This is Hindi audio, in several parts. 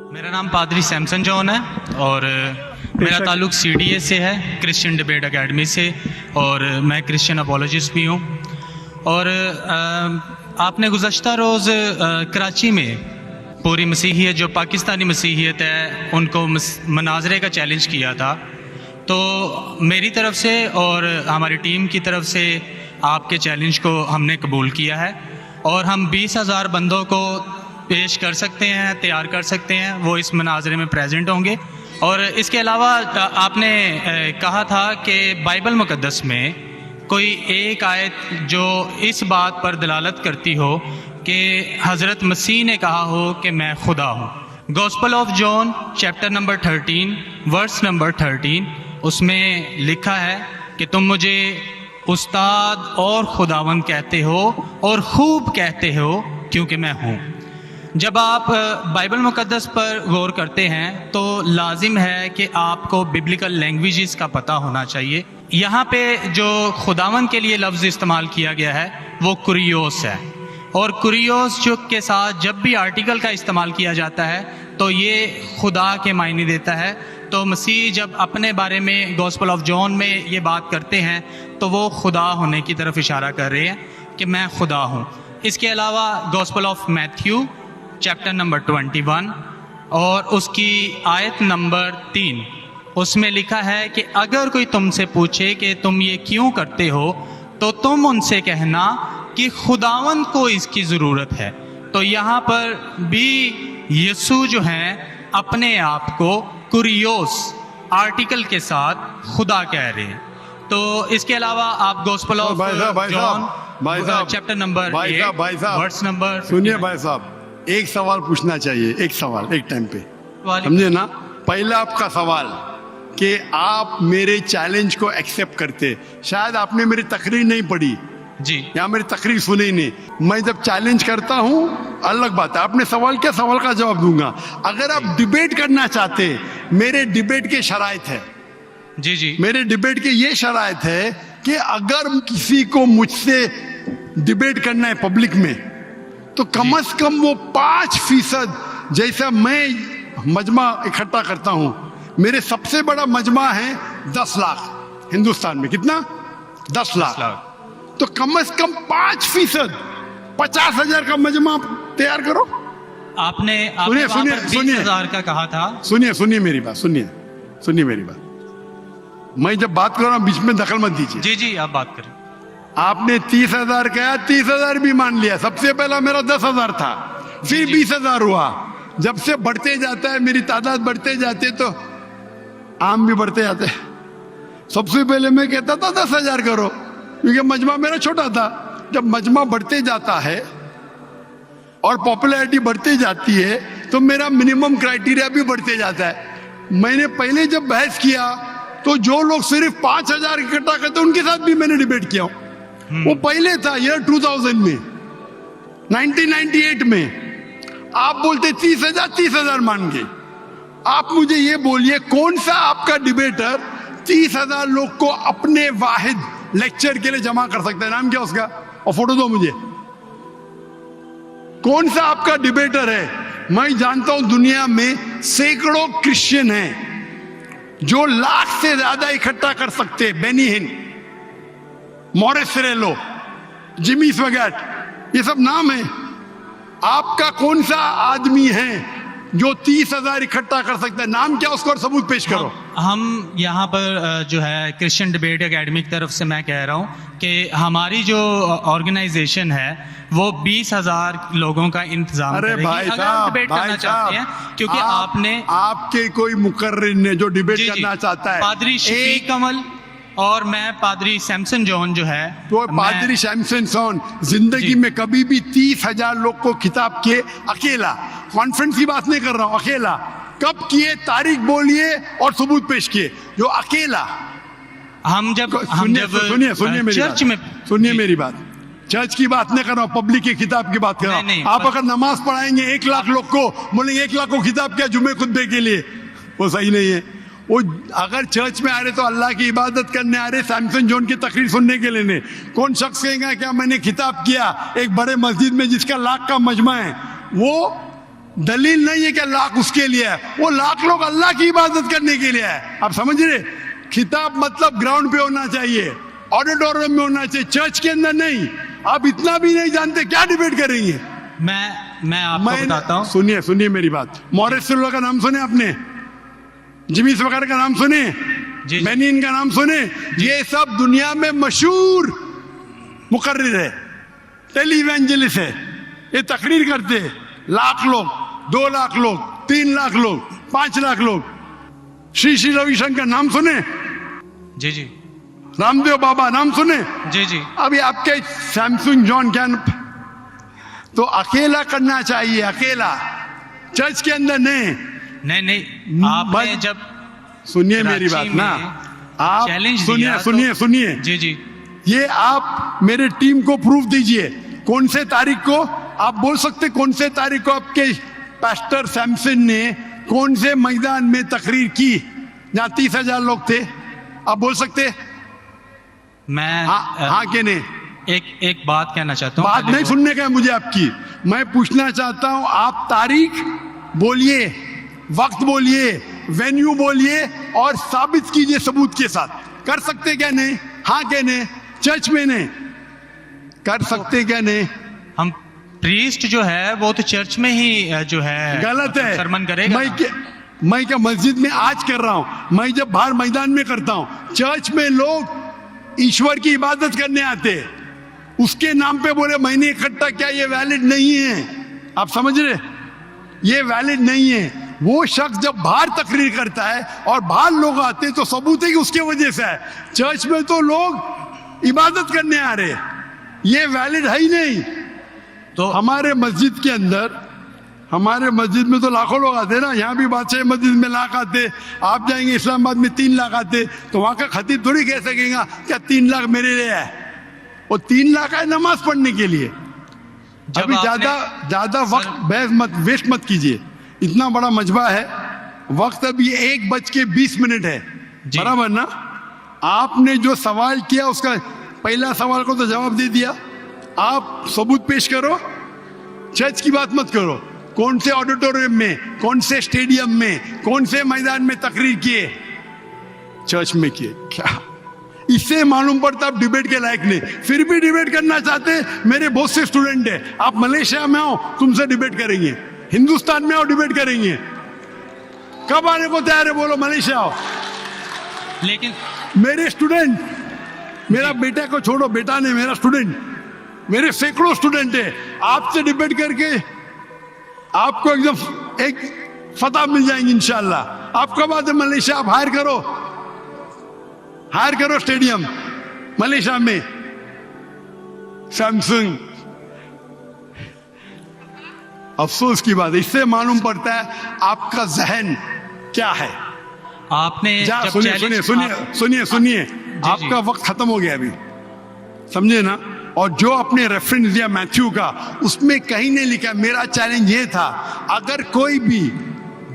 मेरा नाम पादरी सैमसन जॉन है और मेरा ताल्लुक़ CDA से है, क्रिश्चियन डिबेट एकेडमी से, और मैं क्रिश्चियन अपोलॉजिस्ट भी हूँ। और आपने गुज़श्ता रोज़ कराची में पूरी मसीहियत, जो पाकिस्तानी मसीहियत है, उनको मनाजरे का चैलेंज किया था। तो मेरी तरफ से और हमारी टीम की तरफ से आपके चैलेंज को हमने कबूल किया है और हम 20,000 बंदों को पेश कर सकते हैं, तैयार कर सकते हैं, वो इस मनाजरे में प्रेजेंट होंगे। और इसके अलावा आपने कहा था कि बाइबल मुक़द्दस में कोई एक आयत जो इस बात पर दलालत करती हो कि हज़रत मसीह ने कहा हो कि मैं खुदा हूँ। Gospel of John chapter number 13 verse number 13, उसमें लिखा है कि तुम मुझे उस्ताद और खुदावंद कहते हो और खूब कहते हो क्योंकि मैं हूँ। जब आप बाइबल मुक़द्दस पर गौर करते हैं तो लाजिम है कि आपको बिब्लिकल लैंग्वेजेस का पता होना चाहिए। यहाँ पे जो खुदावंद के लिए लफ्ज़ इस्तेमाल किया गया है वो कुरियोस है, और कुरियोस जो के साथ जब भी आर्टिकल का इस्तेमाल किया जाता है तो ये खुदा के मायने देता है। तो मसीह जब अपने बारे में गॉस्पेल ऑफ जॉन में ये बात करते हैं तो वो खुदा होने की तरफ इशारा कर रहे हैं कि मैं खुदा हूँ। इसके अलावा gospel of Matthew chapter number 21 और उसकी आयत नंबर 3, उसमें लिखा है कि अगर कोई तुमसे पूछे कि तुम ये क्यों करते हो तो तुम उनसे कहना कि खुदावंद को इसकी ज़रूरत है। तो यहाँ पर भी यीशु जो हैं अपने आप को कुरियोस आर्टिकल के साथ खुदा कह रहे हैं। तो इसके अलावा आप gospel of John chapter number 8 verse number, सुनिए भाई साहब, एक सवाल पूछना चाहिए, एक सवाल एक टाइम पे, समझे ना। पहला आपका सवाल कि आप मेरे चैलेंज को एक्सेप्ट करते। शायद आपने मेरी तकरीर नहीं पढ़ी जी, या मेरी तकरीर सुनी नहीं। मैं जब चैलेंज करता हूँ अलग बात है, आपने सवाल क्या, सवाल का जवाब दूंगा। अगर आप डिबेट करना चाहते, मेरे डिबेट के शराइत है जी जी, मेरे डिबेट के ये शराइत है कि अगर किसी को मुझसे डिबेट करना है पब्लिक में तो कम से कम वो 5% जैसा मैं मजमा इकट्ठा करता हूं। मेरे सबसे बड़ा मजमा है 10 लाख हिंदुस्तान में। कितना? 10 लाख। तो कम से कम 5%, 50,000 का मजमा तैयार करो। आपने सुनिए 20,000 का कहा था। सुनिए मेरी बात, सुनिए मेरी बात। मैं जब बात कर रहा हूं बीच में दखल मत दीजिए। जी जी, आप बात करें। आपने 30,000 कहा, 30,000 भी मान लिया। सबसे पहला मेरा 10,000 था, फिर 20,000 हुआ। जब से बढ़ते जाता है, मेरी तादाद बढ़ते जाते तो आम भी बढ़ते जाते। सबसे पहले मैं कहता था 10,000 करो, क्योंकि मजमा मेरा छोटा था। जब मजमा बढ़ते जाता है और पॉपुलैरिटी बढ़ती जाती है तो मेरा मिनिमम क्राइटेरिया भी बढ़ते जाता है। मैंने पहले जब बहस किया तो जो लोग सिर्फ 5,000 इकट्ठा करते उनके साथ भी मैंने डिबेट किया। वो पहले था ईयर 2000 में, 1998 में। आप बोलते 30,000 मान गए। आप मुझे ये बोलिए, कौन सा आपका डिबेटर 30,000 लोग को अपने वाहिद लेक्चर के लिए जमा कर सकता है? नाम क्या उसका, और फोटो दो मुझे। कौन सा आपका डिबेटर है? मैं जानता हूं दुनिया में सैकड़ों क्रिश्चियन हैं जो लाख से ज्यादा इकट्ठा कर सकते। बेनी हिन, मॉरिस सिरेलो, जिमी स्वैगट, ये सब नाम है। आपका कौन सा आदमी है जो 30,000 इकट्ठा कर सकता है? नाम क्या उसको, और सबूत पेश करो। हम यहाँ पर जो है क्रिश्चियन डिबेट एकेडमी की तरफ से मैं कह रहा हूँ कि हमारी जो ऑर्गेनाइजेशन है वो 20,000 लोगों का इंतजाम अरे करेगी। भाई अगर आप डिबेट करना चाहते हैं, क्योंकि आपके कोई मुकर्रिर ने जो डिबेट करना चाहता है, पादरी शफीक कमल और मैं पादरी सैमसन जॉन जो है, तो पादरी सैमसन जॉन जिंदगी में कभी भी 30,000 लोग को खिताब किए अकेला। कॉन्फ्रेंस की बात नहीं कर रहा हूं, अकेला। कब किए, तारीख बोलिए और सबूत पेश किए। जो अकेला हम जब सुनिए मेरी चर्च में, सुनिए मेरी बात, चर्च की बात नहीं कर रहा हूं, पब्लिक की किताब की बात कर रहा हूं। आप अगर नमाज पढ़ाएंगे 1 लाख लोग को, बोलेंगे 1 लाख को खिताब किया जुम्मे खुतबे के लिए, वो सही नहीं है। वो अगर चर्च में आ रहे तो अल्लाह की इबादत करने आ रहे, सैमसन जॉन की तकरीर सुनने के लिए नहीं। कौन शख्स कहेगा क्या मैंने खिताब किया एक बड़े मस्जिद में जिसका लाख का मजमा है? वो दलील नहीं है कि लाख उसके लिए है, वो लाख लोग अल्लाह की इबादत करने के लिए है। आप समझ रहे? खिताब मतलब ग्राउंड पे होना चाहिए, ऑडिटोरियम में होना चाहिए, चर्च के अंदर नहीं। आप इतना भी नहीं जानते, क्या डिबेट करेंगे? मैं आपको बताता हूँ। सुनिए मेरी बात। मॉरिस सिल्वा का नाम सुने आपने? जिमी वगैरह का नाम सुने? जी। बेनिन का नाम सुने? ये सब दुनिया में मशहूर मुकर्रिर है, टेलीवेंजलिस्ट है। ये तकरीर करते लाख लोग, 2 लाख लोग, 3 लाख लोग, 5 लाख लोग। श्री रविशंकर नाम सुने? जी जी। रामदेव बाबा नाम सुने? जी जी। अभी आपके सैमसंग जॉन क्या तो अकेला करना चाहिए, अकेला, चर्च के अंदर नहीं आपने जब सुनिए मेरी बात ना, आप सुनिए जी जी। ये आप मेरे टीम को प्रूफ दीजिए। कौन से तारीख को आप बोल सकते? कौन से तारीख को आपके पास्टर सैमसन ने कौन से मैदान में तकरीर की जहां 30,000 लोग थे? आप बोल सकते? मैं हाँ के नहीं? एक बात कहना चाहता हूँ। बात नहीं सुनने का है मुझे आपकी, मैं पूछना चाहता हूं। आप तारीख बोलिए, वक्त बोलिए, वेन्यू बोलिए और साबित कीजिए सबूत के साथ। कर सकते क्या नहीं? हाँ क्या नहीं? चर्च में नहीं कर सकते क्या नहीं? हम प्रीस्ट जो है वो तो चर्च में ही जो है गलत है, सरमन करेगा। मैं क्या मस्जिद में आज कर रहा हूं? मैं जब बाहर मैदान में करता हूं। चर्च में लोग ईश्वर की इबादत करने आते, उसके नाम पे बोले मैंने इकट्ठा किया, ये वैलिड नहीं है। आप समझ रहे? ये वैलिड नहीं है। वो शख्स जब बाहर तकरीर करता है और बाहर लोग आते हैं तो सबूत है कि उसके वजह से है। चर्च में तो लोग इबादत करने आ रहे, ये वैलिड है ही नहीं। तो हमारे मस्जिद के अंदर, हमारे मस्जिद में तो लाखों लोग आते ना। यहाँ भी बादशाह मस्जिद में लाख आते, आप जाएंगे इस्लामाबाद में 3 लाख आते, तो वहां का खतीब थोड़ी कह सकेगा क्या 3 लाख मेरे लिए है। वो 3 लाख है नमाज पढ़ने के लिए। अभी ज्यादा वक्त वेस्ट मत कीजिए। इतना बड़ा मजबा है, वक्त अभी 1:20 है, बराबर ना? आपने जो सवाल किया उसका पहला सवाल को तो जवाब दे दिया। आप सबूत पेश करो, चर्च की बात मत करो। कौन से ऑडिटोरियम में, कौन से स्टेडियम में, कौन से मैदान में तकरीर किए? चर्च में किए। क्या इससे मालूम पड़ता आप डिबेट के लायक नहीं? फिर भी डिबेट करना चाहते। मेरे बहुत से स्टूडेंट है, आप मलेशिया में आओ, तुमसे डिबेट करेंगे। हिंदुस्तान में आओ, डिबेट करेंगे। कब आने को तैयार है? बोलो, मलेशिया आओ। लेकिन मेरे स्टूडेंट, मेरा बेटा को छोड़ो, बेटा ने, मेरा स्टूडेंट, मेरे सैकड़ों स्टूडेंट है। आपसे डिबेट करके आपको एकदम एक फतह मिल जाएंगे इंशाल्लाह। आप कब आते मलेशिया? आप हायर करो स्टेडियम मलेशिया में, सैमसंग। अफसोस की बात है, इससे मालूम पड़ता है आपका जहन क्या है। आपने सुनिए आपका वक्त खत्म हो गया अभी, समझे ना? और जो आपने रेफरेंस दिया मैथ्यू का, उसमें कहीं नहीं लिखा। मेरा चैलेंज ये था, अगर कोई भी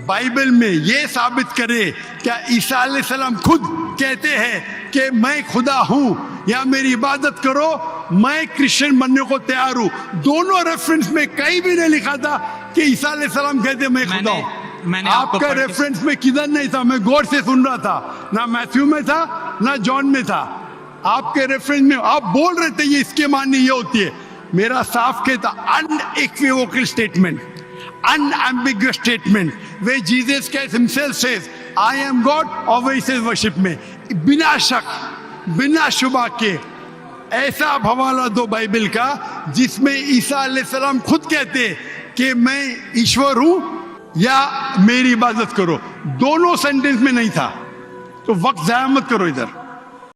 बाइबल में ये साबित करे क्या ईसा अलैहिस्सलाम खुद कहते हैं कि मैं खुदा हूं या मेरी इबादत करो, मैं क्रिश्चियन बनने को तैयार हूं। दोनों रेफरेंस में कहीं भी नहीं लिखा था कि ईसा अलैहिस्सलाम कहते मैं खुदा हूं। आपका रेफरेंस में किधर नहीं था? मैं गौर से सुन रहा था, ना मैथ्यू में था ना जॉन में था। आपके रेफरेंस में आप बोल रहे थे ये इसके माननी ये होती है। मेरा साफ कहता unequivocal statement, unambiguous statement where Jesus Christ himself says I am God और वही says worship में, बिना शक बिना शुबा के ऐसा हवाला दो बाइबल का जिसमें ईसा अलैहिस्सलाम खुद कहते कि मैं ईश्वर हूं या मेरी इबादत करो। दोनों सेंटेंस में नहीं था, तो वक्त जाया मत करो इधर।